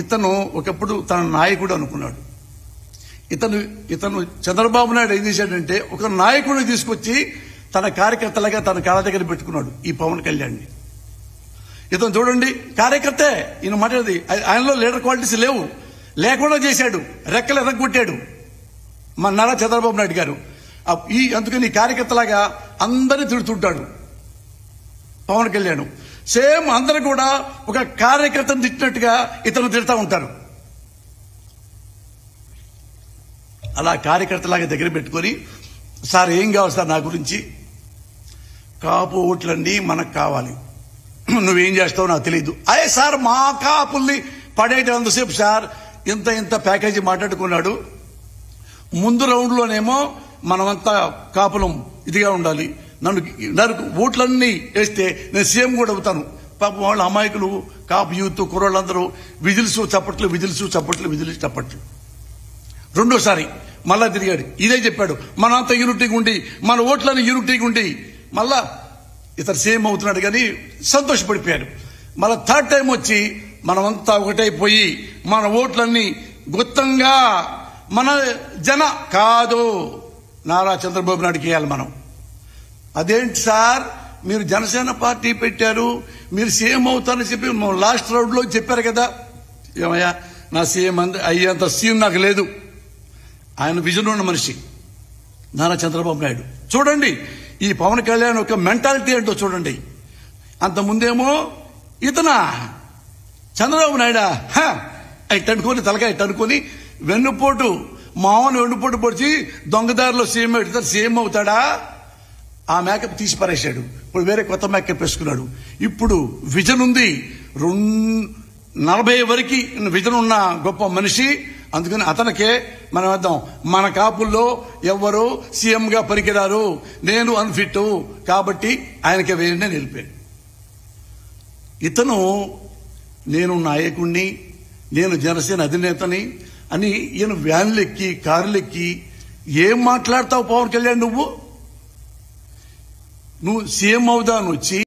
ఇతను ఒకప్పుడు తన నాయకుడు అనుకున్నాడు. ఇతను చంద్రబాబు నాయుడు ఏం చేశాడంటే ఒక నాయకుడిని తీసుకొచ్చి తన కార్యకర్తలుగా తన కాళ్ళ దగ్గర పెట్టుకున్నాడు ఈ పవన్ కళ్యాణ్ని. ఇతను చూడండి కార్యకర్తే, ఈయన మాట్లాడేది ఆయనలో లీడర్ క్వాలిటీస్ లేకుండా చేశాడు, రెక్కలు ఎరగొట్టాడు మన నారా చంద్రబాబు నాయుడు గారు. అందుకని కార్యకర్తలాగా అందరినీ తిడుతుంటాడు పవన్ కళ్యాణ్. సేమ్ అందరూ కూడా ఒక కార్యకర్తను తిట్టినట్టుగా ఇతను తిడతా ఉంటారు. అలా కార్యకర్తలాగా దగ్గర పెట్టుకొని, సార్ ఏం కావాలి సార్ నా గురించి, కాపు ఓట్లన్నీ మనకు కావాలి, నువ్వేం చేస్తావో నాకు తెలియదు. అదే సార్ మా కాపుల్ని పడేటంతసేపు సార్ ఇంత ప్యాకేజీ మాట్లాడుకున్నాడు. ముందు రౌండ్లోనేమో మనమంతా కాపులం ఇదిగా ఉండాలి, నన్ను ఓట్లన్నీ వేస్తే నేను సీఎం కూడా అవుతాను. పాపం వాళ్ళ అమాయకులు కాపు యూత్ కుర్రోళ్ళందరూ విజిల్స్ చప్పట్లు. రెండోసారి మళ్ళా తిరిగాడు, ఇదే చెప్పాడు, మనంతా యూనిటీగా ఉండి మన ఓట్లని యూనిటీగా ఉండి మళ్ళా ఇతను సీఎం అవుతున్నాడు కానీ సంతోషపడిపోయాడు. మళ్ళా థర్డ్ టైం వచ్చి మనమంతా ఒకటైపోయి మన ఓట్లన్నీ గుత్తంగా మన జన కాదు నారా చంద్రబాబు నాయుడుకి వేయాలి మనం. అదేంటి సార్ మీరు జనసేన పార్టీ పెట్టారు, మీరు సీఎం అవుతారని చెప్పి లాస్ట్ రౌండ్ లో చెప్పారు కదా. ఏమయ్యా నా సీఎం అయ్యేంత సీఎం నాకు లేదు. ఆయన విజన్ ఉన్న మనిషి నారా చంద్రబాబు నాయుడు. చూడండి ఈ పవన్ కళ్యాణ్ ఒక మెంటాలిటీ ఏంటో చూడండి. అంత ముందేమో ఇతనా చంద్రబాబు నాయుడా ఇట్టనుకొని తలకాయ ఇట్టనుకొని వెన్నుపోటు మామూలు వెన్నుపోటు పొడిచి దొంగదారిలో సీఎం అవుతాడా? ఆ మేకప్ తీసి పారేశాడు. ఇప్పుడు వేరే కొత్త మేకప్ వేసుకున్నాడు. ఇప్పుడు విజన్ ఉంది, 40 వరకు విజన్ ఉన్న గొప్ప మనిషి. అందుకని అతనికే మనం వేద్దాం. మన కాపుల్లో ఎవ్వరూ సీఎం గా పనికిరారు, నేను అన్ఫిట్ కాబట్టి ఆయనకే వేయండి నిలిపాడు. ఇతను నేను నాయకుణ్ణి, నేను జనసేన అధినేతని అని ఈయన వ్యాన్లెక్కి కారులెక్కి ఏం మాట్లాడతావు పవన్ కళ్యాణ్? నువ్వు సీఎం అవుదాను వచ్చి